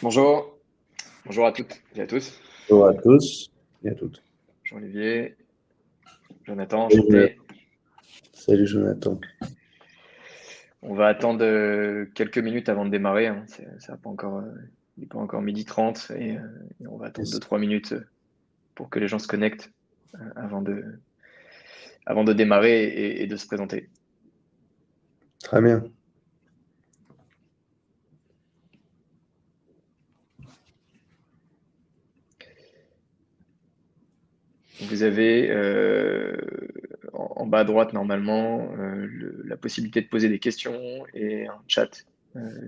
Bonjour, bonjour à toutes et à tous. Bonjour à tous et à toutes. Jean-Olivier, Jonathan, Salut Jonathan. enchanté. Salut Jonathan. On va attendre quelques minutes avant de démarrer. Hein. Ça pas encore, il n'est pas encore 12h30 et on va attendre Yes. 2-3 minutes pour que les gens se connectent avant de démarrer et de se présenter. Très bien. Vous avez en bas à droite normalement la possibilité de poser des questions et un chat.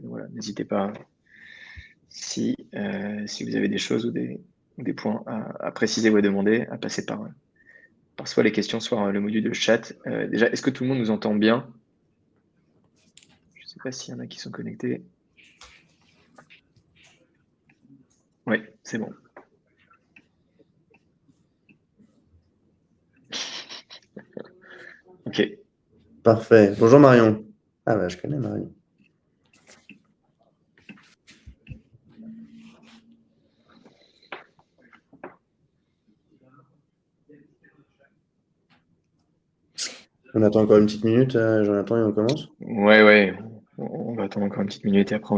Voilà, n'hésitez pas si vous avez des choses ou des points à préciser ou à demander, à passer par soit les questions, soit le module de chat. Déjà, est-ce que tout le monde nous entend bien? Je ne sais pas s'il y en a qui sont connectés. Oui, c'est bon. Ok. Parfait. Bonjour Marion. Ah bah je connais Marion. On attend encore une petite minute, Jonathan, et on commence. Ouais. On va attendre encore une petite minute et après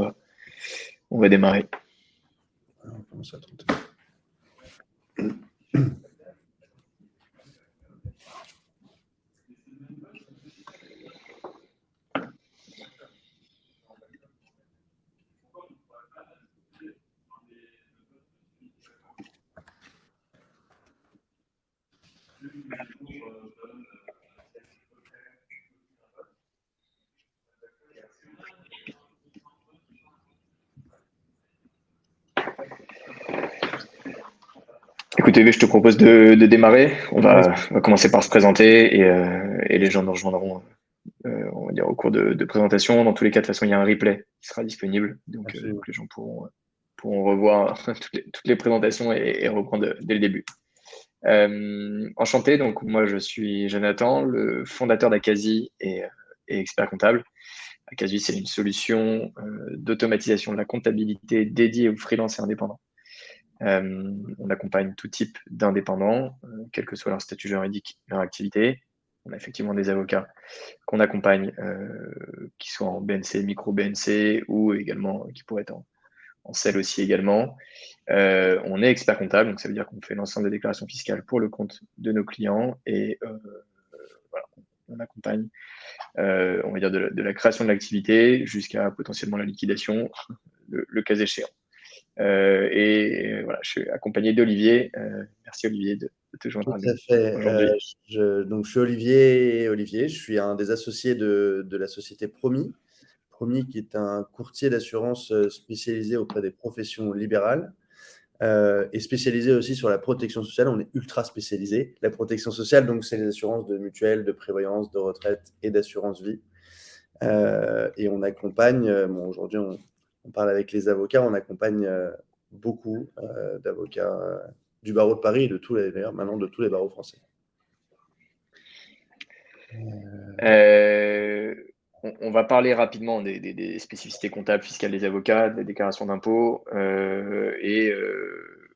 on va démarrer. On commence à attendre. Écoutez, je te propose de démarrer. On va commencer par se présenter et les gens nous rejoindront on va dire, au cours de présentation. Dans tous les cas, de toute façon, il y a un replay qui sera disponible. Donc les gens pourront revoir toutes les présentations et reprendre dès le début. Enchanté, donc moi je suis Jonathan, le fondateur d'Acasi et expert comptable. Acasi, c'est une solution d'automatisation de la comptabilité dédiée aux freelances et indépendants. On accompagne tout type d'indépendants, quel que soit leur statut juridique, leur activité. On a effectivement des avocats qu'on accompagne, qui soient en BNC, micro-BNC ou également qui pourraient être en CEL aussi également. On est expert comptable, donc ça veut dire qu'on fait l'ensemble des déclarations fiscales pour le compte de nos clients et voilà, on accompagne, on va dire, de la création de l'activité jusqu'à potentiellement la liquidation, le cas échéant. Et voilà, je suis accompagné d'Olivier. Merci Olivier de te joindre à Tout à nous fait. aujourd'hui. Donc je suis Olivier. Je suis un des associés de la société Promis. Promis qui est un courtier d'assurance spécialisé auprès des professions libérales. Et spécialisé aussi sur la protection sociale. On est ultra spécialisé. La protection sociale, donc, c'est les assurances de mutuelle, de prévoyance, de retraite et d'assurance vie. Et on accompagne, aujourd'hui, on parle avec les avocats, on accompagne beaucoup d'avocats du barreau de Paris et d'ailleurs, maintenant de tous les barreaux français. On va parler rapidement des spécificités comptables, fiscales des avocats, des déclarations d'impôts, voilà,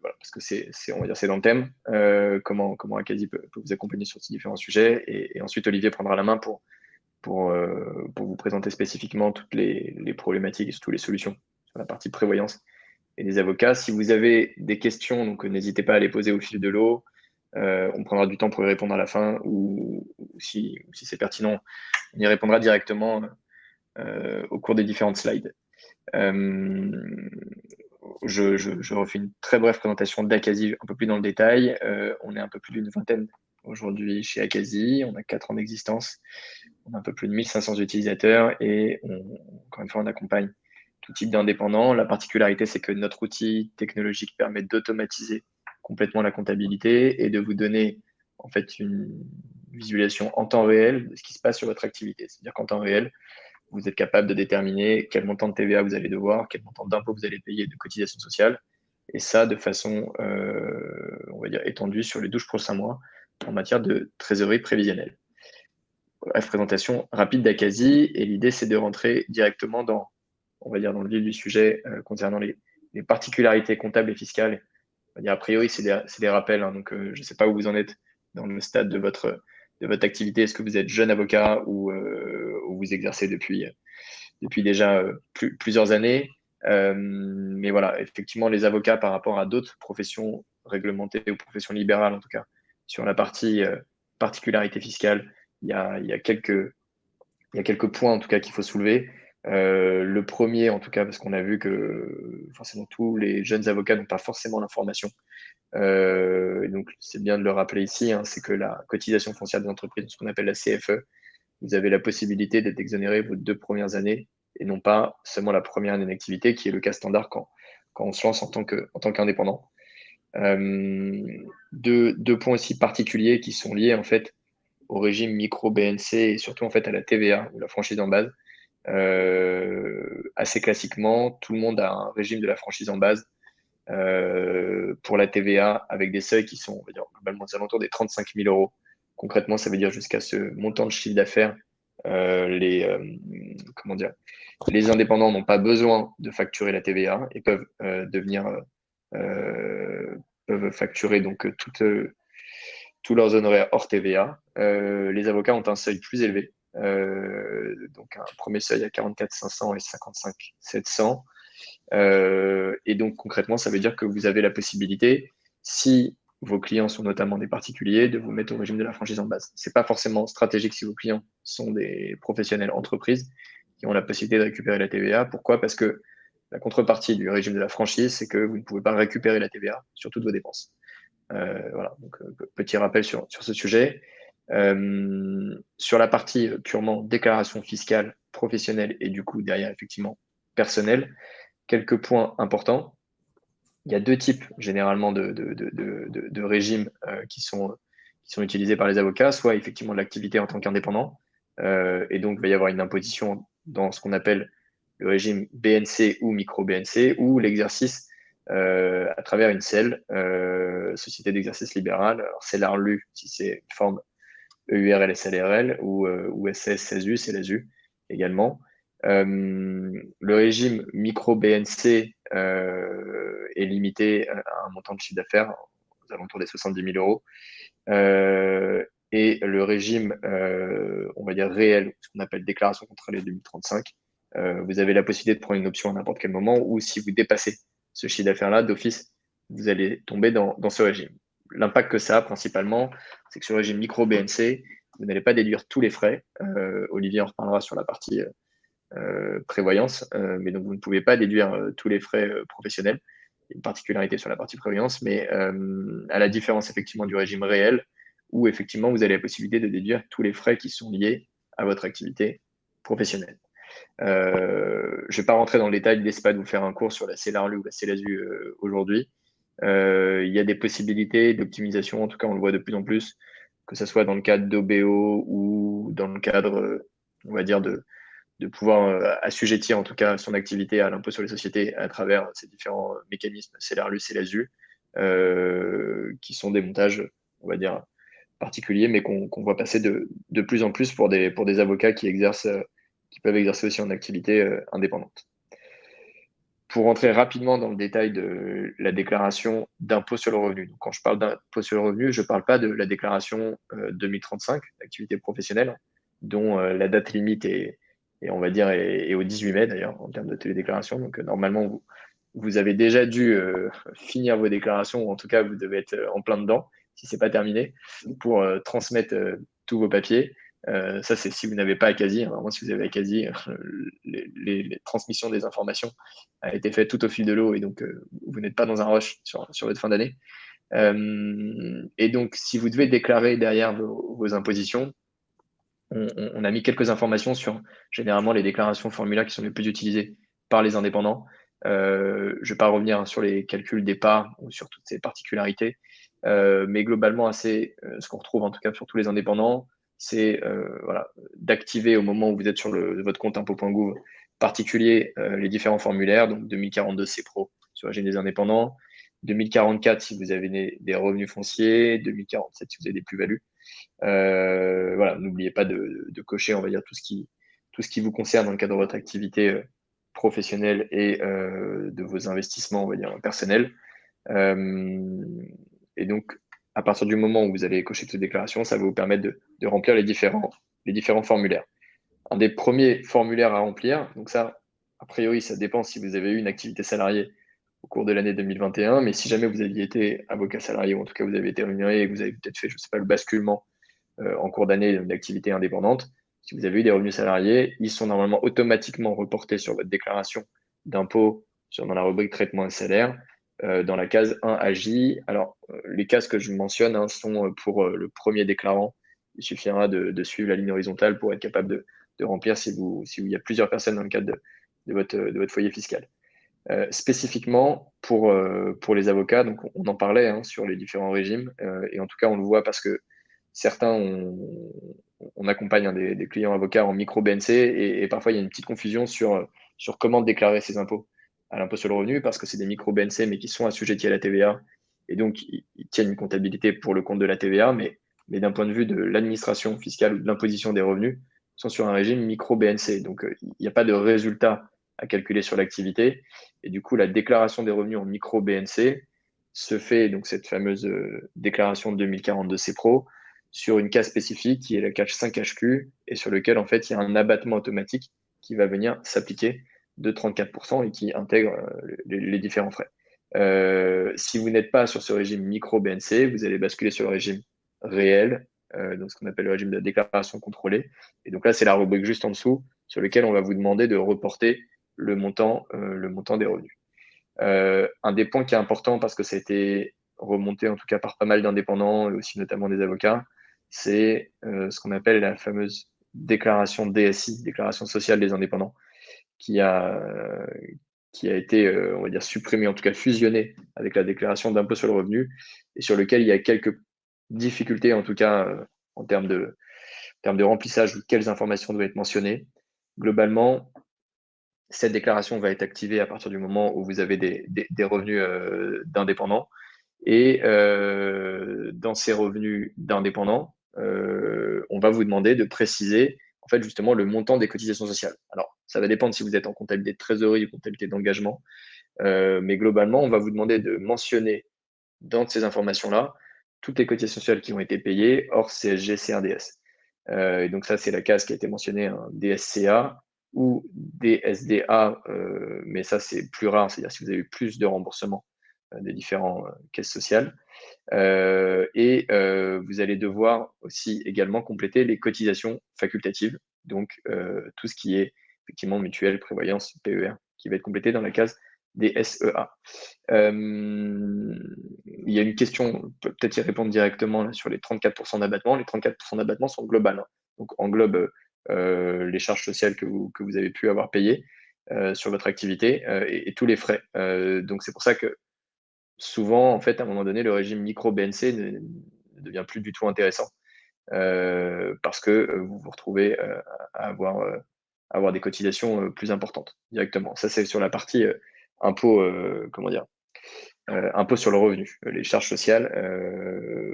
parce que on va dire, c'est dans le thème. Comment Acasi peut vous accompagner sur ces différents sujets, et ensuite Olivier prendra la main pour vous présenter spécifiquement toutes les problématiques et surtout les solutions sur la partie prévoyance et des avocats. Si vous avez des questions, donc n'hésitez pas à les poser au fil de l'eau. On prendra du temps pour y répondre à la fin ou si c'est pertinent, on y répondra directement au cours des différentes slides. Je refais une très brève présentation d'Acasi un peu plus dans le détail. On est un peu plus d'une vingtaine aujourd'hui chez Acasi. On a 4 ans d'existence. On a un peu plus de 1500 utilisateurs et encore une fois, on accompagne tout type d'indépendants. La particularité, c'est que notre outil technologique permet d'automatiser complètement la comptabilité et de vous donner en fait une visualisation en temps réel de ce qui se passe sur votre activité. C'est-à-dire qu'en temps réel, vous êtes capable de déterminer quel montant de TVA vous allez devoir, quel montant d'impôt vous allez payer de cotisations sociales, et ça de façon, on va dire, étendue sur les 12 prochains mois en matière de trésorerie prévisionnelle. Bref, présentation rapide d'Acasi, et l'idée c'est de rentrer directement dans on va dire, dans le vif du sujet concernant les particularités comptables et fiscales. On va dire, a priori, c'est des rappels, hein, donc je ne sais pas où vous en êtes dans le stade de votre activité. Est-ce que vous êtes jeune avocat ou vous exercez depuis déjà plusieurs années? Mais voilà, effectivement, les avocats par rapport à d'autres professions réglementées ou professions libérales, en tout cas, sur la partie particularité fiscale, il y a quelques points, en tout cas, qu'il faut soulever. Le premier, en tout cas, parce qu'on a vu que forcément tous les jeunes avocats n'ont pas forcément l'information. Donc, c'est bien de le rappeler ici, hein, c'est que la cotisation foncière des entreprises, ce qu'on appelle la CFE, vous avez la possibilité d'être exonéré vos 2 premières années et non pas seulement la première année d'activité, qui est le cas standard quand on se lance en tant qu'indépendant. Deux points aussi particuliers qui sont liés en fait au régime micro BNC et surtout en fait à la TVA ou la franchise en base. Assez classiquement, tout le monde a un régime de la franchise en base pour la TVA avec des seuils qui sont, on va dire, globalement aux alentours des 35 000 euros. Concrètement, ça veut dire jusqu'à ce montant de chiffre d'affaires, comment dire, les indépendants n'ont pas besoin de facturer la TVA et peuvent facturer donc tous leurs honoraires hors TVA. Les avocats ont un seuil plus élevé, donc un premier seuil à 44 500 et 55 700. Et donc concrètement, ça veut dire que vous avez la possibilité, si vos clients sont notamment des particuliers, de vous mettre au régime de la franchise en base. C'est pas forcément stratégique si vos clients sont des professionnels entreprises qui ont la possibilité de récupérer la TVA. Pourquoi? Parce que la contrepartie du régime de la franchise, c'est que vous ne pouvez pas récupérer la TVA sur toutes vos dépenses. Voilà, donc petit rappel sur ce sujet. Sur la partie purement déclaration fiscale professionnelle et du coup derrière effectivement personnelle, quelques points importants. Il y a deux types généralement de régimes qui sont utilisés par les avocats, soit effectivement de l'activité en tant qu'indépendant, et donc il va y avoir une imposition dans ce qu'on appelle le régime BNC ou micro-BNC, ou l'exercice à travers une SEL, Société d'exercice libéral. Alors c'est l'ARLU si c'est une forme EURL, SLRL, ou SS, SASU, CLSU également. Le régime micro-BNC est limité à un montant de chiffre d'affaires aux alentours des 70 000 euros. Et le régime, on va dire réel, ce qu'on appelle déclaration contrôlée 2035, vous avez la possibilité de prendre une option à n'importe quel moment, ou si vous dépassez ce chiffre d'affaires-là, d'office, vous allez tomber dans ce régime. L'impact que ça a principalement, c'est que sur le régime micro-BNC, vous n'allez pas déduire tous les frais. Olivier en reparlera sur la partie prévoyance, mais donc vous ne pouvez pas déduire tous les frais professionnels. Il y a une particularité sur la partie prévoyance, mais à la différence effectivement du régime réel, où effectivement vous avez la possibilité de déduire tous les frais qui sont liés à votre activité professionnelle. Je ne vais pas rentrer dans le détail, n'essayez pas de vous faire un cours sur la CELARLU ou la CELASU aujourd'hui. Il y a des possibilités d'optimisation, en tout cas on le voit de plus en plus, que ce soit dans le cadre d'OBO ou dans le cadre, on va dire, de pouvoir assujettir en tout cas son activité à l'impôt sur les sociétés à travers ces différents mécanismes CELARLU, CELASU, qui sont des montages, on va dire, particuliers, mais qu'on voit passer de plus en plus pour des avocats qui peuvent exercer aussi en activité indépendante. Pour rentrer rapidement dans le détail de la déclaration d'impôt sur le revenu. Donc, quand je parle d'impôt sur le revenu, je ne parle pas de la déclaration 2035 d'activité professionnelle, dont la date limite on va dire, est au 18 mai d'ailleurs, en termes de télédéclaration. Donc, normalement, vous avez déjà dû finir vos déclarations, ou en tout cas, vous devez être en plein dedans, si ce n'est pas terminé, pour transmettre tous vos papiers. Ça, c'est si vous n'avez pas Acasi. Vraiment, si vous avez Acasi, les transmissions des informations a été faite tout au fil de l'eau et donc vous n'êtes pas dans un rush sur votre fin d'année. Et donc, si vous devez déclarer derrière vos impositions, on a mis quelques informations sur généralement les déclarations formulaires qui sont les plus utilisées par les indépendants. Je ne vais pas revenir sur les calculs des parts ou sur toutes ces particularités, mais globalement, ce qu'on retrouve en tout cas sur tous les indépendants, c'est voilà, d'activer au moment où vous êtes sur votre compte impôt.gouv particulier les différents formulaires, donc 2042 CPRO sur la régime des indépendants, 2044 si vous avez des revenus fonciers, 2047 si vous avez des plus-values. Voilà, n'oubliez pas de cocher, on va dire, tout ce qui vous concerne dans le cadre de votre activité professionnels et de vos investissements, on va dire, personnels. Et donc, à partir du moment où vous allez cocher cette déclaration, ça va vous permettre de remplir les différents formulaires. Un des premiers formulaires à remplir, donc ça, a priori, ça dépend si vous avez eu une activité salariée au cours de l'année 2021, mais si jamais vous aviez été avocat salarié, ou en tout cas vous avez été rémunéré et que vous avez peut-être fait, je ne sais pas, le basculement en cours d'année d'activité indépendante, si vous avez eu des revenus salariés, ils sont normalement automatiquement reportés sur votre déclaration d'impôt dans la rubrique traitement et salaire, dans la case 1 AJ. Alors, les cases que je mentionne sont pour le premier déclarant. Il suffira de suivre la ligne horizontale pour être capable de remplir si il y a plusieurs personnes dans le cadre de votre foyer fiscal. Spécifiquement pour les avocats, donc on en parlait sur les différents régimes, et en tout cas on le voit parce que certains, on accompagne des clients avocats en micro-BNC et parfois il y a une petite confusion sur comment déclarer ses impôts à l'impôt sur le revenu parce que c'est des micro-BNC mais qui sont assujettis à la TVA et donc ils tiennent une comptabilité pour le compte de la TVA, mais d'un point de vue de l'administration fiscale ou de l'imposition des revenus, ils sont sur un régime micro-BNC. Donc il n'y a pas de résultat à calculer sur l'activité et du coup la déclaration des revenus en micro-BNC se fait, donc cette fameuse déclaration de 2042 CPRO, sur une case spécifique qui est la case 5HQ et sur lequel en fait il y a un abattement automatique qui va venir s'appliquer de 34% et qui intègre les différents frais. Si vous n'êtes pas sur ce régime micro-BNC, vous allez basculer sur le régime réel, donc ce qu'on appelle le régime de déclaration contrôlée. Et donc là, c'est la rubrique juste en dessous sur lequel on va vous demander de reporter le montant des revenus. Un des points qui est important parce que ça a été remonté en tout cas par pas mal d'indépendants et aussi notamment des avocats, c'est ce qu'on appelle la fameuse déclaration DSI, déclaration sociale des indépendants, qui a, qui a été, on va dire, supprimée, en tout cas fusionnée avec la déclaration d'impôt sur le revenu, et sur lequel il y a quelques difficultés, en tout cas en termes de remplissage ou quelles informations doivent être mentionnées. Globalement, cette déclaration va être activée à partir du moment où vous avez des revenus d'indépendants. Et dans ces revenus d'indépendants, on va vous demander de préciser en fait justement le montant des cotisations sociales. Alors, ça va dépendre si vous êtes en comptabilité de trésorerie ou comptabilité d'engagement, mais globalement, on va vous demander de mentionner dans ces informations-là toutes les cotisations sociales qui ont été payées hors CSG, CRDS. Et donc ça, c'est la case qui a été mentionnée, un DSCA ou DSDA, mais ça, c'est plus rare, c'est-à-dire si vous avez eu plus de remboursements des différentes caisses sociales. Et vous allez devoir aussi également compléter les cotisations facultatives, donc tout ce qui est effectivement mutuelle, prévoyance, PER, qui va être complété dans la case des SEA. Il y a une question, peut-être y répondre directement là, sur les 34% d'abattement. Les 34% d'abattement sont globales, donc englobent les charges sociales que vous avez pu avoir payées sur votre activité et tous les frais. Donc c'est pour ça que souvent, en fait, à un moment donné, le régime micro-BNC ne devient plus du tout intéressant parce que vous vous retrouvez à avoir des cotisations plus importantes directement. Ça, c'est sur la partie impôt, comment dire, impôt sur le revenu. Les charges sociales,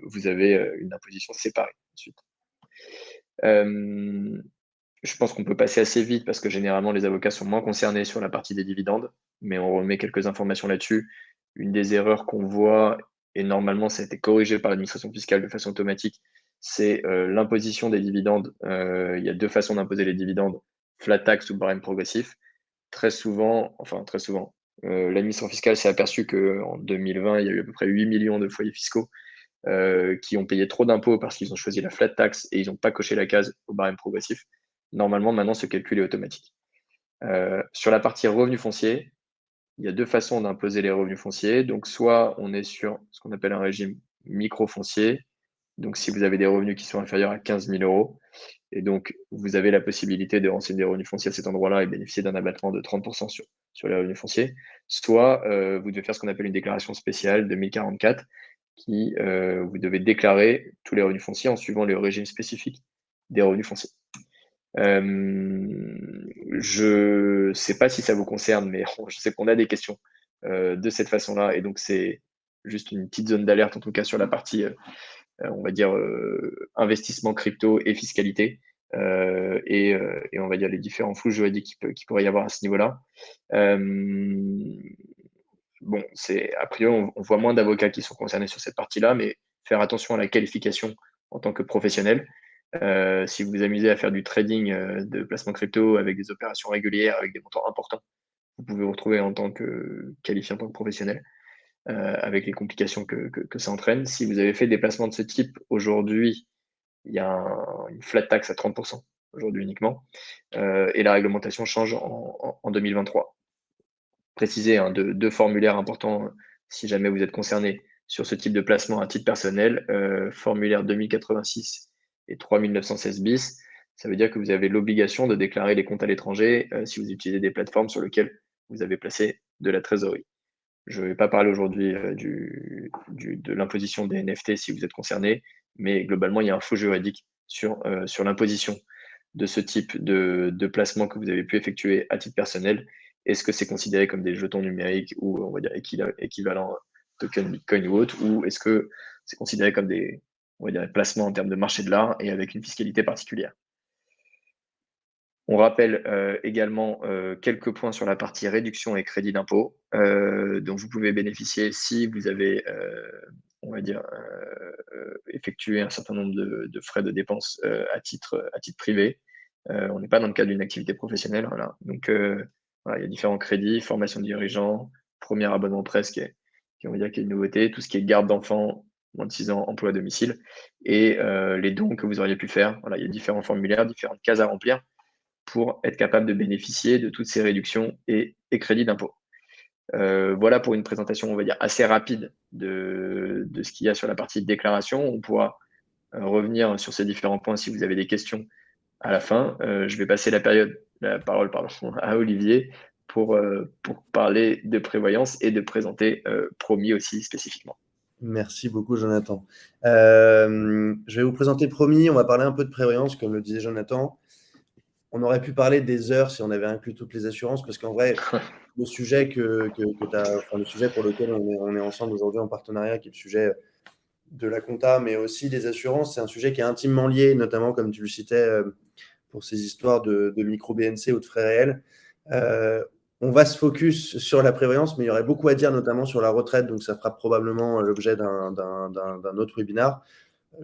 vous avez une imposition séparée ensuite. Je pense qu'on peut passer assez vite parce que généralement, les avocats sont moins concernés sur la partie des dividendes, mais on remet quelques informations là-dessus. Une des erreurs qu'on voit, et normalement ça a été corrigé par l'administration fiscale de façon automatique, c'est l'imposition des dividendes. Il y a deux façons d'imposer les dividendes, flat tax ou barème progressif. Très souvent, l'administration fiscale s'est aperçue qu'en 2020, il y a eu à peu près 8 millions de foyers fiscaux qui ont payé trop d'impôts parce qu'ils ont choisi la flat tax et ils n'ont pas coché la case au barème progressif. Normalement, maintenant, ce calcul est automatique. Sur la partie revenus fonciers, il y a deux façons d'imposer les revenus fonciers. Donc, soit on est sur ce qu'on appelle un régime micro-foncier. Donc, si vous avez des revenus qui sont inférieurs à 15 000 euros, et donc vous avez la possibilité de renseigner des revenus fonciers à cet endroit-là et bénéficier d'un abattement de 30% sur les revenus fonciers. Soit vous devez faire ce qu'on appelle une déclaration spéciale 2044, qui vous devez déclarer tous les revenus fonciers en suivant le régime spécifique des revenus fonciers. Je ne sais pas si ça vous concerne, mais je sais qu'on a des questions de cette façon-là, et donc c'est juste une petite zone d'alerte, en tout cas sur la partie, on va dire, investissement crypto et fiscalité. et on va dire les différents flous juridiques qu'il pourrait y avoir à ce niveau-là. Bon, a priori, on voit moins d'avocats qui sont concernés sur cette partie-là, mais faire attention à la qualification en tant que professionnel. Si vous vous amusez à faire du trading de placement crypto avec des opérations régulières, avec des montants importants, vous pouvez vous retrouver en tant que qualifié en tant que professionnel, avec les complications que ça entraîne. Si vous avez fait des placements de ce type aujourd'hui, il y a une flat tax à 30% aujourd'hui uniquement, et la réglementation change en 2023. Préciser deux formulaires importants si jamais vous êtes concerné sur ce type de placement à titre personnel, formulaire 2086 et 3916 bis. Ça veut dire que vous avez l'obligation de déclarer les comptes à l'étranger si vous utilisez des plateformes sur lesquelles vous avez placé de la trésorerie. Je ne vais pas parler aujourd'hui de l'imposition des NFT si vous êtes concerné, mais globalement, il y a un faux juridique sur l'imposition de ce type de placement que vous avez pu effectuer à titre personnel. Est-ce que c'est considéré comme des jetons numériques ou on va dire équivalent token Bitcoin ou autre, ou est-ce que c'est considéré comme des on va dire, placements en termes de marché de l'art et avec une fiscalité particulière? On rappelle également quelques points sur la partie réduction et crédit d'impôt dont vous pouvez bénéficier si vous avez, on va dire, effectué un certain nombre de frais de dépenses à titre privé. On n'est pas dans le cadre d'une activité professionnelle. Voilà. Donc, voilà, il y a différents crédits, formation de dirigeants, premier abonnement presse qui, on va dire, qui est une nouveauté, tout ce qui est garde d'enfants, moins de 6 ans, emploi à domicile, et les dons que vous auriez pu faire. Voilà, il y a différents formulaires, différentes cases à remplir pour être capable de bénéficier de toutes ces réductions et crédits d'impôt. Voilà pour une présentation, on va dire, assez rapide de ce qu'il y a sur la partie de déclaration. On pourra revenir sur ces différents points si vous avez des questions à la fin. Je vais passer la parole à Olivier pour parler de prévoyance et de présenter Promis aussi spécifiquement. Merci beaucoup, Jonathan. Je vais vous présenter Promis. On va parler un peu de prévoyance, comme le disait Jonathan. On aurait pu parler des heures si on avait inclus toutes les assurances, parce qu'en vrai, le sujet le sujet pour lequel on est ensemble aujourd'hui en partenariat, qui est le sujet de la compta, mais aussi des assurances, c'est un sujet qui est intimement lié, notamment comme tu le citais, pour ces histoires de micro-BNC ou de frais réels. On va se focus sur la prévoyance, mais il y aurait beaucoup à dire, notamment sur la retraite, donc ça fera probablement l'objet d'un autre webinaire.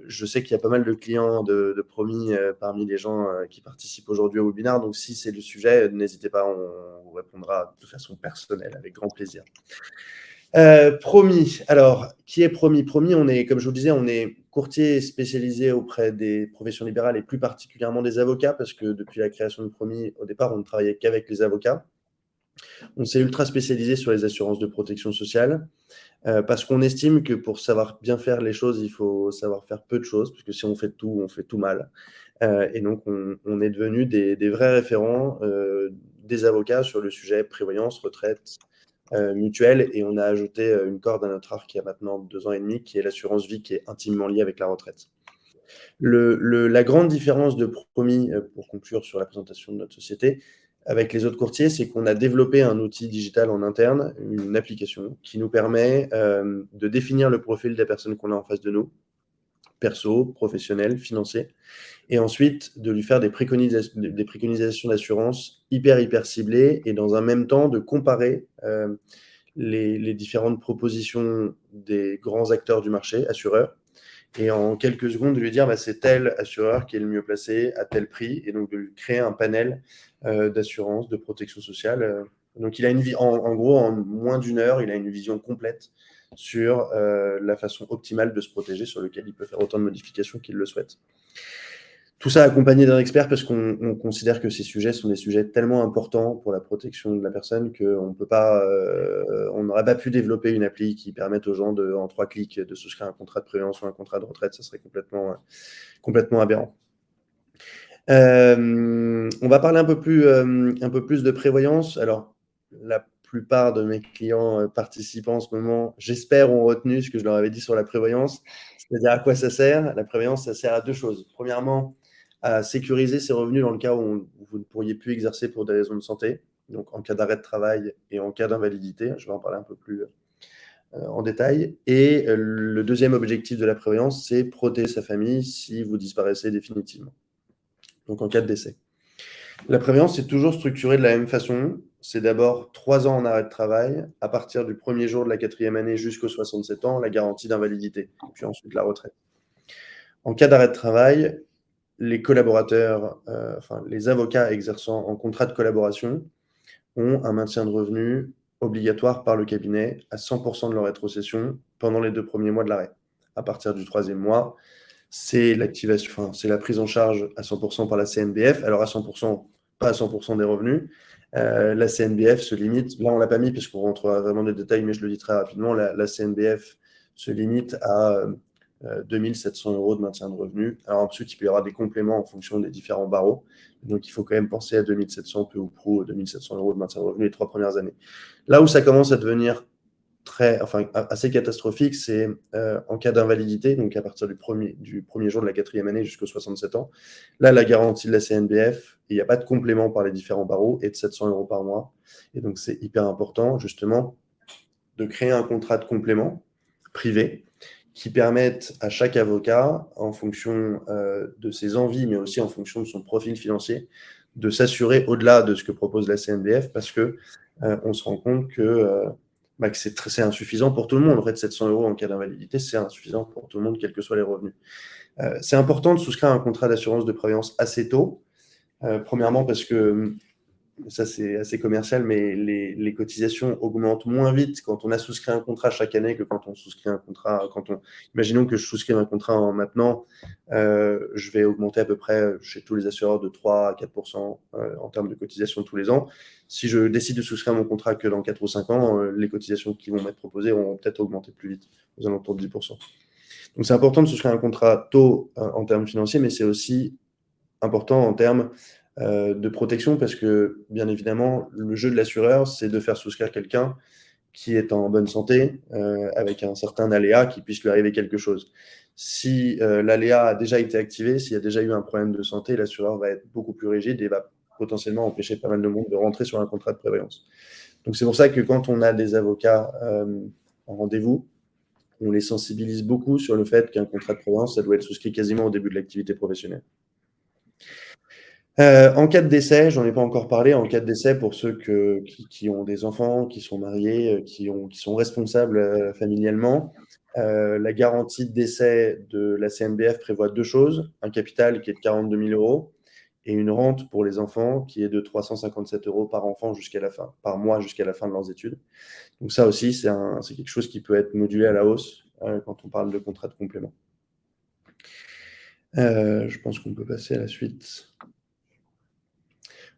Je sais qu'il y a pas mal de clients de Promis parmi les gens qui participent aujourd'hui au webinaire, donc si c'est le sujet, n'hésitez pas, on vous répondra de façon personnelle, avec grand plaisir. Promis. Alors, qui est Promis? Promis, comme je vous disais, on est courtier spécialisé auprès des professions libérales et plus particulièrement des avocats, parce que depuis la création de Promis, au départ, on ne travaillait qu'avec les avocats. On s'est ultra spécialisé sur les assurances de protection sociale, parce qu'on estime que pour savoir bien faire les choses, il faut savoir faire peu de choses, parce que si on fait tout, on fait tout mal. Et donc, on est devenu des vrais référents des avocats sur le sujet prévoyance, retraite, mutuelle, et on a ajouté une corde à notre arc il y a maintenant 2 ans et demi, qui est l'assurance vie, qui est intimement liée avec la retraite. La grande différence de Promis, pour conclure sur la présentation de notre société, avec les autres courtiers, c'est qu'on a développé un outil digital en interne, une application qui nous permet de définir le profil des personnes qu'on a en face de nous, perso, professionnel, financier, et ensuite de lui faire des préconisations d'assurance hyper ciblées, et dans un même temps de comparer les différentes propositions des grands acteurs du marché, assureurs, et en quelques secondes de lui dire c'est tel assureur qui est le mieux placé à tel prix, et donc de lui créer un panel d'assurance, de protection sociale. Donc il a en gros, en moins d'1 heure, il a une vision complète sur la façon optimale de se protéger, sur lequel il peut faire autant de modifications qu'il le souhaite. Tout ça accompagné d'un expert, parce qu'on considère que ces sujets sont des sujets tellement importants pour la protection de la personne qu'on peut pas, on n'aurait pas pu développer une appli qui permette aux gens en 3 clics de souscrire un contrat de prévoyance ou un contrat de retraite. Ça serait complètement aberrant. On va parler un peu plus de prévoyance. Alors, la plupart de mes clients participants en ce moment, j'espère, ont retenu ce que je leur avais dit sur la prévoyance. C'est-à-dire à quoi ça sert? La prévoyance, ça sert à 2 choses. Premièrement, à sécuriser ses revenus dans le cas où vous ne pourriez plus exercer pour des raisons de santé, donc en cas d'arrêt de travail et en cas d'invalidité. Je vais en parler un peu plus en détail. Et le deuxième objectif de la prévoyance, c'est protéger sa famille si vous disparaissez définitivement. donc en cas de décès. La prévoyance est toujours structurée de la même façon. C'est d'abord 3 ans en arrêt de travail, à partir du premier jour de la 4e année jusqu'aux 67 ans, la garantie d'invalidité, puis ensuite la retraite. En cas d'arrêt de travail, les collaborateurs, enfin les avocats exerçant en contrat de collaboration ont un maintien de revenus obligatoire par le cabinet à 100% de leur rétrocession pendant les 2 premiers mois de l'arrêt. À partir du 3e mois, c'est l'activation, enfin, c'est la prise en charge à 100% par la CNBF. Alors à 100%, pas à 100% des revenus. La CNBF se limite, là on l'a pas mis parce qu'on rentrera vraiment dans les détails, mais je le dis très rapidement, la CNBF se limite à 2 700 € de maintien de revenus. Alors ensuite, il peut y avoir des compléments en fonction des différents barreaux. Donc il faut quand même penser à 2 700, peu ou prou, 2 700 € de maintien de revenus les 3 premières années. Là où ça commence à devenir assez catastrophique, c'est en cas d'invalidité, donc à partir du premier jour de la 4e année jusqu'aux 67 ans. Là, la garantie de la CNBF, il n'y a pas de complément par les différents barreaux, est de 700 € par mois. Et donc, c'est hyper important, justement, de créer un contrat de complément privé qui permette à chaque avocat, en fonction de ses envies, mais aussi en fonction de son profil financier, de s'assurer au-delà de ce que propose la CNBF, parce que on se rend compte que c'est insuffisant pour tout le monde. En fait, 700 € en cas d'invalidité, c'est insuffisant pour tout le monde, quels que soient les revenus. C'est important de souscrire un contrat d'assurance de prévoyance assez tôt. Premièrement, parce que ça c'est assez commercial, mais les cotisations augmentent moins vite quand on a souscrit un contrat chaque année que quand on souscrit un contrat. Imaginons que je souscris un contrat maintenant, je vais augmenter à peu près chez tous les assureurs de 3 à 4% en termes de cotisations tous les ans. Si je décide de souscrire mon contrat que dans 4 ou 5 ans, les cotisations qui vont m'être proposées vont peut-être augmenter plus vite, aux alentours de 10%. Donc c'est important de souscrire un contrat tôt en termes financiers, mais c'est aussi important en termes de protection, parce que, bien évidemment, le jeu de l'assureur, c'est de faire souscrire quelqu'un qui est en bonne santé, avec un certain aléa, qui puisse lui arriver quelque chose. Si l'aléa a déjà été activé, s'il y a déjà eu un problème de santé, l'assureur va être beaucoup plus rigide et va potentiellement empêcher pas mal de monde de rentrer sur un contrat de prévoyance. Donc c'est pour ça que quand on a des avocats en rendez-vous, on les sensibilise beaucoup sur le fait qu'un contrat de prévoyance, ça doit être souscrit quasiment au début de l'activité professionnelle. En cas de décès, j'en ai pas encore parlé, en cas de décès, pour ceux qui ont des enfants, qui sont mariés, qui sont responsables familialement, la garantie de décès de la CNBF prévoit 2 choses: un capital qui est de 42 000 € et une rente pour les enfants qui est de 357 € par enfant par mois jusqu'à la fin de leurs études. Donc ça aussi, c'est quelque chose qui peut être modulé à la hausse quand on parle de contrat de complément. Je pense qu'on peut passer à la suite.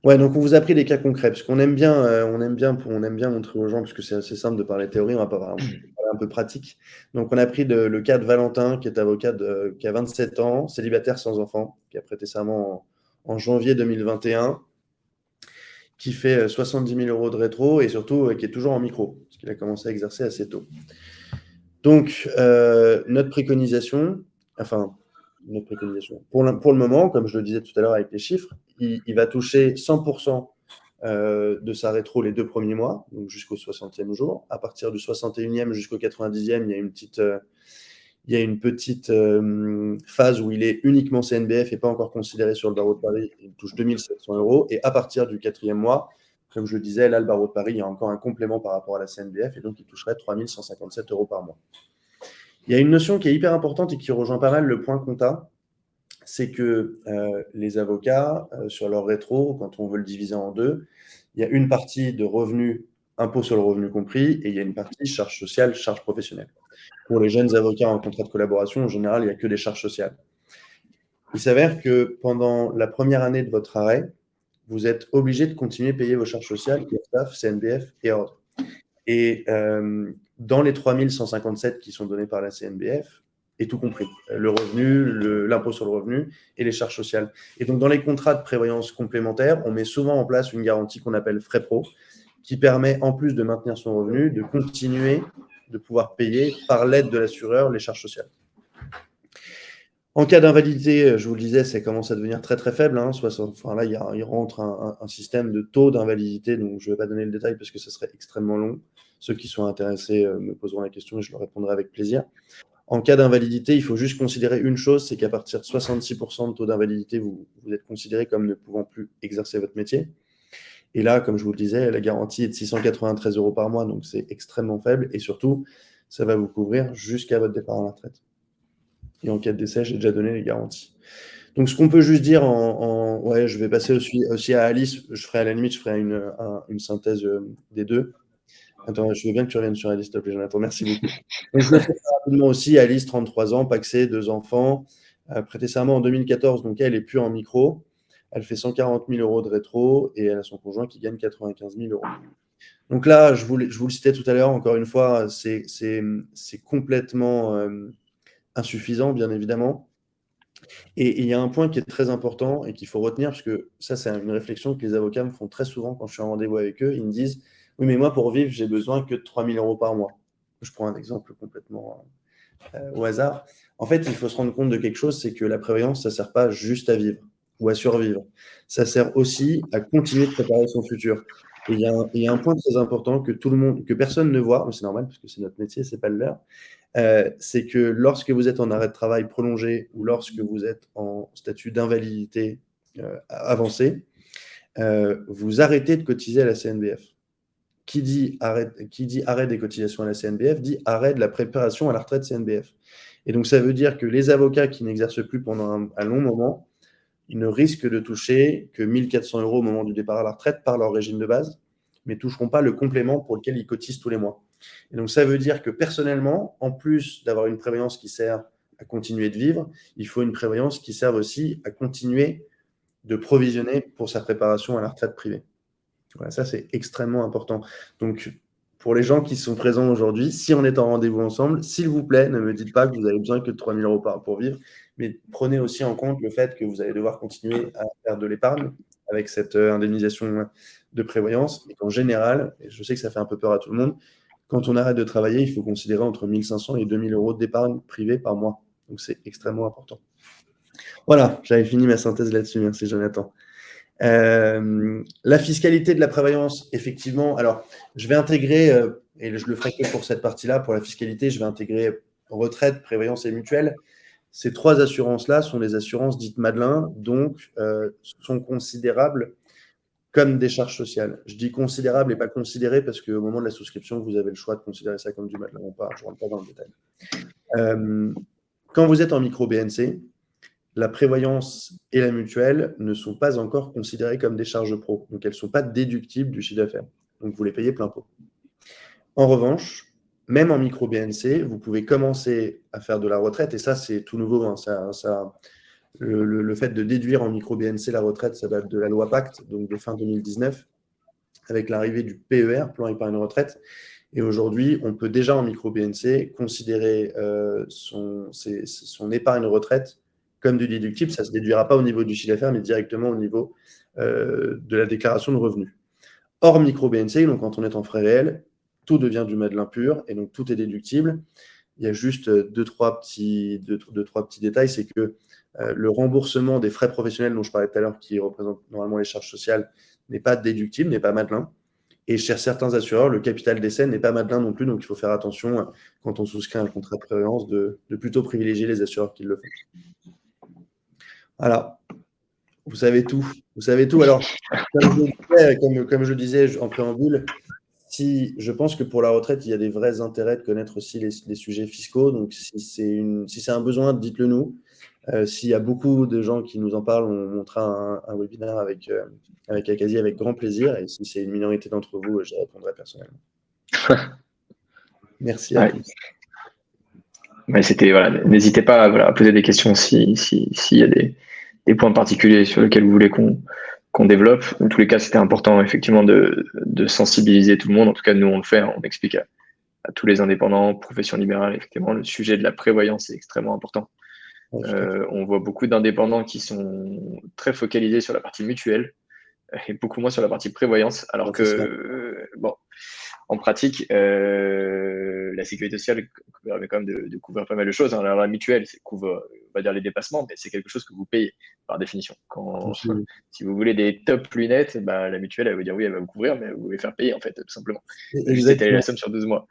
Ouais, donc on vous a pris des cas concrets, parce qu'on aime bien, on aime bien montrer aux gens, parce que c'est assez simple de parler théorie, on va parler un peu pratique. Donc on a pris le cas de Valentin, qui est avocat qui a 27 ans, célibataire sans enfant, qui a prêté serment en janvier 2021, qui fait 70 000 € de rétro, et surtout qui est toujours en micro, parce qu'il a commencé à exercer assez tôt. Donc notre préconisation, pour le moment, comme je le disais tout à l'heure avec les chiffres, il va toucher 100% de sa rétro les 2 premiers mois, donc jusqu'au 60e jour. À partir du 61e jusqu'au 90e, il y a une petite phase où il est uniquement CNBF et pas encore considéré sur le barreau de Paris. Il touche 2 700 €. Et à partir du 4e mois, comme je le disais, là, le barreau de Paris, il y a encore un complément par rapport à la CNBF, et donc il toucherait 3 157 € par mois. Il y a une notion qui est hyper importante et qui rejoint pas mal le point compta, c'est que les avocats, sur leur rétro, quand on veut le diviser en deux, il y a une partie de revenus, impôt sur le revenu compris, et il y a une partie charges sociales, charges professionnelles. Pour les jeunes avocats en contrat de collaboration, en général, il n'y a que des charges sociales. Il s'avère que pendant la première année de votre arrêt, vous êtes obligé de continuer à payer vos charges sociales, URSSAF, CNBF et ordre. Et dans les 3 157 qui sont donnés par la CNBF, est tout compris. Le revenu, l'impôt sur le revenu et les charges sociales. Et donc, dans les contrats de prévoyance complémentaires, on met souvent en place une garantie qu'on appelle frais pro, qui permet, en plus de maintenir son revenu, de continuer de pouvoir payer par l'aide de l'assureur les charges sociales. En cas d'invalidité, je vous le disais, ça commence à devenir très très faible. Là, il rentre un système de taux d'invalidité, donc je ne vais pas donner le détail parce que ça serait extrêmement long. Ceux qui sont intéressés me poseront la question et je leur répondrai avec plaisir. En cas d'invalidité, il faut juste considérer une chose, c'est qu'à partir de 66% de taux d'invalidité, vous êtes considéré comme ne pouvant plus exercer votre métier. Et là, comme je vous le disais, la garantie est de 693 € par mois, donc c'est extrêmement faible. Et surtout, ça va vous couvrir jusqu'à votre départ à la retraite. Et en cas de décès, j'ai déjà donné les garanties. Donc, ce qu'on peut juste dire ouais, je vais passer aussi à Alice. À la limite, je ferai une synthèse des deux. Attends, je veux bien que tu reviennes sur Alice, s'il te plaît, Jonathan. Merci beaucoup. Donc, je vais faire rapidement aussi. Alice, 33 ans, pacsée, 2 enfants, prêté serment en 2014. Donc, elle est plus en micro. Elle fait 140 000 € de rétro et elle a son conjoint qui gagne 95 000 €. Donc là, je vous le citais tout à l'heure, encore une fois, c'est complètement insuffisant, bien évidemment. Et il y a un point qui est très important et qu'il faut retenir, parce que ça, c'est une réflexion que les avocats me font très souvent quand je suis en rendez-vous avec eux. Ils me disent, oui, mais moi, pour vivre, j'ai besoin que de 3 000 € par mois. Je prends un exemple complètement au hasard. En fait, il faut se rendre compte de quelque chose, c'est que la prévoyance, ça ne sert pas juste à vivre ou à survivre. Ça sert aussi à continuer de préparer son futur. Et il y a un point très important que personne ne voit, mais c'est normal parce que c'est notre métier, c'est pas le leur. C'est que lorsque vous êtes en arrêt de travail prolongé ou lorsque vous êtes en statut d'invalidité avancé, vous arrêtez de cotiser à la CNBF. Qui dit arrêt des cotisations à la CNBF dit arrêt de la préparation à la retraite CNBF. Et donc, ça veut dire que les avocats qui n'exercent plus pendant un long moment, ils ne risquent de toucher que 1 400 € au moment du départ à la retraite par leur régime de base, mais ne toucheront pas le complément pour lequel ils cotisent tous les mois. Et donc, ça veut dire que personnellement, en plus d'avoir une prévoyance qui sert à continuer de vivre, il faut une prévoyance qui serve aussi à continuer de provisionner pour sa préparation à la retraite privée. Voilà, ça, c'est extrêmement important. Donc, pour les gens qui sont présents aujourd'hui, si on est en rendez-vous ensemble, s'il vous plaît, ne me dites pas que vous avez besoin que de 3 000 € pour vivre, mais prenez aussi en compte le fait que vous allez devoir continuer à faire de l'épargne avec cette indemnisation de prévoyance, et qu'en général, et je sais que ça fait un peu peur à tout le monde, quand on arrête de travailler, il faut considérer entre 1 500 et 2 000 € d'épargne privée par mois. Donc, c'est extrêmement important. Voilà, j'avais fini ma synthèse là-dessus. Merci, Jonathan. La fiscalité de la prévoyance, effectivement. Alors, je vais intégrer, et je le ferai que pour cette partie-là, pour la fiscalité, je vais intégrer retraite, prévoyance et mutuelle. Ces 3 assurances-là sont les assurances dites Madelin, donc sont considérables comme des charges sociales. Je dis considérables et pas considérées parce qu'au moment de la souscription, vous avez le choix de considérer ça comme du Madelin ou pas. Je ne rentre pas dans le détail. Quand vous êtes en micro-BNC, la prévoyance et la mutuelle ne sont pas encore considérées comme des charges pro. Donc, elles ne sont pas déductibles du chiffre d'affaires. Donc, vous les payez plein pot. En revanche, même en micro-BNC, vous pouvez commencer à faire de la retraite. Et ça, c'est tout nouveau. Hein. Le fait de déduire en micro-BNC la retraite, ça date de la loi Pacte, donc de fin 2019, avec l'arrivée du PER, plan épargne retraite. Et aujourd'hui, on peut déjà en micro-BNC considérer son épargne retraite comme du déductible. Ça ne se déduira pas au niveau du chiffre d'affaires, mais directement au niveau de la déclaration de revenus. Hors micro-BNC, donc quand on est en frais réels, tout devient du Madelin pur, et donc tout est déductible. Il y a juste deux, trois petits détails, c'est que le remboursement des frais professionnels dont je parlais tout à l'heure, qui représentent normalement les charges sociales, n'est pas déductible, n'est pas Madelin. Et chez certains assureurs, le capital décès n'est pas Madelin non plus, donc il faut faire attention quand on souscrit un contrat de prévoyance de plutôt privilégier les assureurs qui le font. Voilà, vous savez tout. Vous savez tout. Alors, comme je le disais en préambule, je pense que pour la retraite, il y a des vrais intérêts de connaître aussi les sujets fiscaux. Donc, si c'est un besoin, dites-le nous. S'il y a beaucoup de gens qui nous en parlent, on montrera un webinaire avec Akazi avec grand plaisir. Et si c'est une minorité d'entre vous, j'y répondrai personnellement. Merci à tous. Mais n'hésitez pas à poser des questions s'il y a des points particuliers sur lesquels vous voulez qu'on développe. En tous les cas, c'était important effectivement de sensibiliser tout le monde. En tout cas, nous, on le fait, on explique à tous les indépendants, professions libérales, effectivement, le sujet de la prévoyance est extrêmement important. On voit beaucoup d'indépendants qui sont très focalisés sur la partie mutuelle et beaucoup moins sur la partie prévoyance, alors que, en pratique, la sécurité sociale permet quand même de couvrir pas mal de choses. Alors, la mutuelle, couvre, on va dire, les dépassements, mais c'est quelque chose que vous payez par définition. Si vous voulez des top lunettes, bah, la mutuelle, elle va dire oui, elle va vous couvrir, mais vous devez faire payer, en fait, tout simplement. Juste étaler la somme sur 12 mois.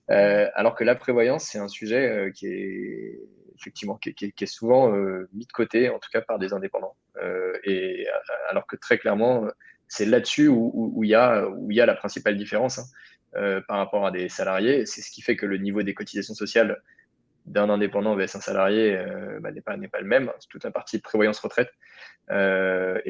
Alors que la prévoyance, c'est un sujet qui est effectivement qui est souvent mis de côté, en tout cas par des indépendants. Et alors que très clairement, c'est là-dessus où il y a la principale différence, hein, par rapport à des salariés. C'est ce qui fait que le niveau des cotisations sociales d'un indépendant vs un salarié n'est pas le même. C'est toute la partie prévoyance retraite. Voilà.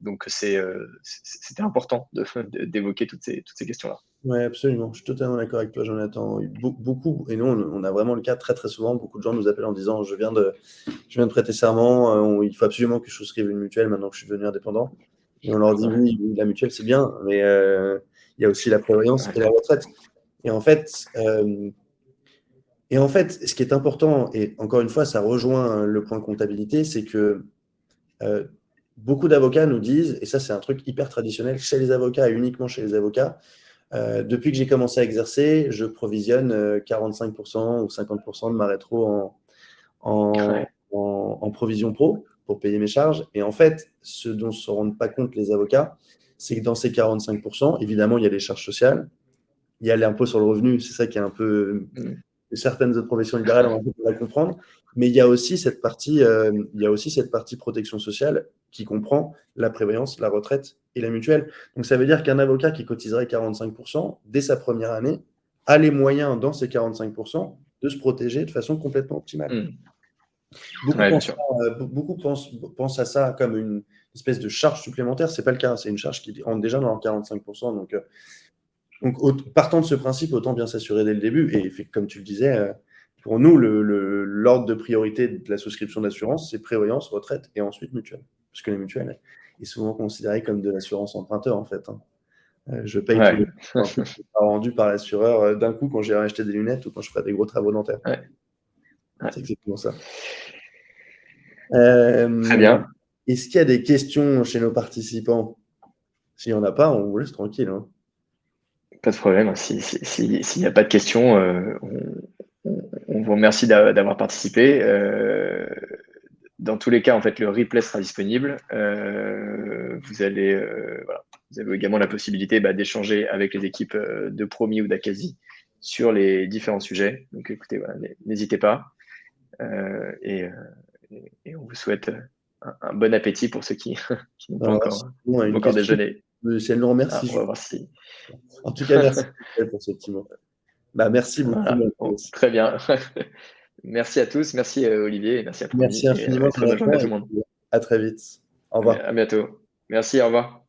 Donc c'était important d'évoquer toutes ces questions-là. Oui, absolument. Je suis totalement d'accord avec toi, Jonathan. Beaucoup, et nous, on a vraiment le cas très, très souvent. Beaucoup de gens nous appellent en disant je viens de prêter serment, il faut absolument que je souscrive une mutuelle maintenant que je suis devenu indépendant. Et on leur dit oui, la mutuelle, c'est bien, mais il y a aussi la prévoyance et la retraite. Et en fait, ce qui est important, et encore une fois, ça rejoint le point comptabilité, c'est que beaucoup d'avocats nous disent, et ça, c'est un truc hyper traditionnel chez les avocats et uniquement chez les avocats, depuis que j'ai commencé à exercer, je provisionne 45% ou 50% de ma rétro en provision pro pour payer mes charges. Et en fait, ce dont ne se rendent pas compte les avocats, c'est que dans ces 45%, évidemment, il y a les charges sociales, il y a l'impôt sur le revenu, c'est ça qui est un peu... Certaines autres professions libérales ont un peu à comprendre, mais il y a aussi cette partie protection sociale qui comprend la prévoyance, la retraite et la mutuelle. Donc ça veut dire qu'un avocat qui cotiserait 45% dès sa première année a les moyens dans ces 45% de se protéger de façon complètement optimale. Beaucoup pensent à ça comme une espèce de charge supplémentaire. C'est pas le cas, c'est une charge qui rentre déjà dans le 45%. Donc, partant de ce principe, autant bien s'assurer dès le début. Et comme tu le disais, pour nous, l'ordre de priorité de la souscription d'assurance, c'est prévoyance, retraite et ensuite mutuelle. Parce que la mutuelle est souvent considérée comme de l'assurance emprunteur, en fait. Je paye tous les mois rendu par l'assureur d'un coup quand j'ai acheté des lunettes ou quand je fais des gros travaux dentaires. C'est exactement ça. Très bien. Est-ce qu'il y a des questions chez nos participants? S'il n'y en a pas, on vous laisse tranquille. Hein. Pas de problème. S'il n'y a pas de questions, on vous remercie d'avoir participé. Dans tous les cas, en fait, le replay sera disponible. Vous avez également la possibilité d'échanger avec les équipes de Promis ou d'Akazi sur les différents sujets. Donc, écoutez, voilà, n'hésitez pas. Et on vous souhaite un bon appétit pour ceux qui n'ont pas encore déjeuné. Si elle nous remercie. On va voir si. En tout cas, merci pour ce petit mot. Merci beaucoup. Voilà. Bon, très bien. Merci à tous. Merci Olivier. Et merci à Promis. Merci infiniment. Très bonne journée à tout le monde. À très vite. Au revoir. À bientôt. Merci. Au revoir.